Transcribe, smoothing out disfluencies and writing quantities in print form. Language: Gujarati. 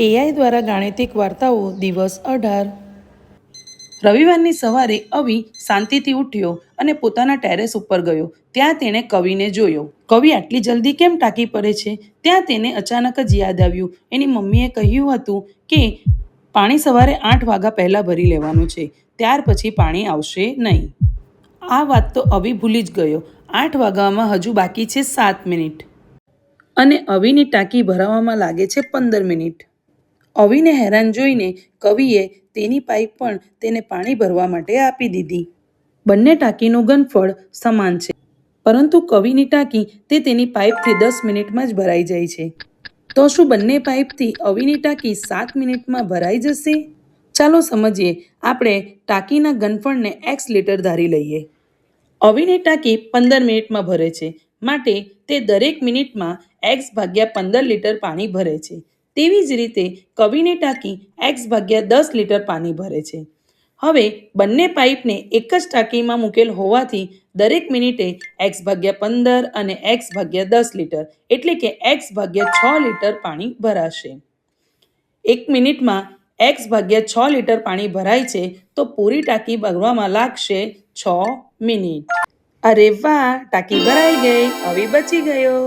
એઆઈ દ્વારા ગાણિતિક વાર્તાઓ દિવસ 18। રવિવારની સવારે અવી શાંતિથી ઉઠ્યો અને પોતાના ટેરેસ ઉપર ગયો। ત્યાં તેણે કવિને જોયો। કવિ આટલી જલ્દી કેમ ટાંકી પડે છે? ત્યાં તેને અચાનક જ યાદ આવ્યું એની મમ્મીએ કહ્યું હતું કે પાણી સવારે 8 વાગ્યા પહેલાં ભરી લેવાનું છે, ત્યાર પછી પાણી આવશે નહીં। આ વાત તો અવી ભૂલી જ ગયો। 8 વાગ્યામાં હજુ બાકી છે 7 મિનિટ અને અવીની ટાંકી ભરાવામાં લાગે છે 15 મિનિટ। અવીને હેરાન જોઈને કવિએ તેની પાઇપ પણ તેને પાણી ભરવા માટે આપી દીધી। બંને ટાંકીનું ઘનફળ સમાન છે, પરંતુ કવિની ટાંકી તેની પાઇપથી 10 મિનિટમાં જ ભરાઈ જાય છે। તો શું બંને પાઇપથી અવીની ટાંકી 7 મિનિટમાં ભરાઈ જશે? ચાલો સમજીએ। આપણે ટાંકીના ઘનફળને x લીટર ધારી લઈએ। અવીની ટાંકી 15 મિનિટમાં ભરે છે, માટે તે દરેક મિનિટમાં x ભાગ્યા 15 લીટર પાણી ભરે છે। તેવી જ રીતે કવિની ટાંકી x ભાગ્યા 10 લીટર પાણી ભરે છે। હવે બંને પાઇપને એક જ ટાંકીમાં મૂકેલ હોવાથી દરેક મિનિટે x ભાગ્યા 15 અને x ભાગ્યા 10 લીટર એટલે કે x ભાગ્યા 6 લીટર પાણી ભરાશે। એક મિનિટમાં x ભાગ્યા 6 લીટર પાણી ભરાય છે, તો પૂરી ટાંકી ભરવામાં લાગશે 6 મિનિટ। અરે વાહ, ટાંકી ભરાઈ ગઈ, અવી બચી ગયો।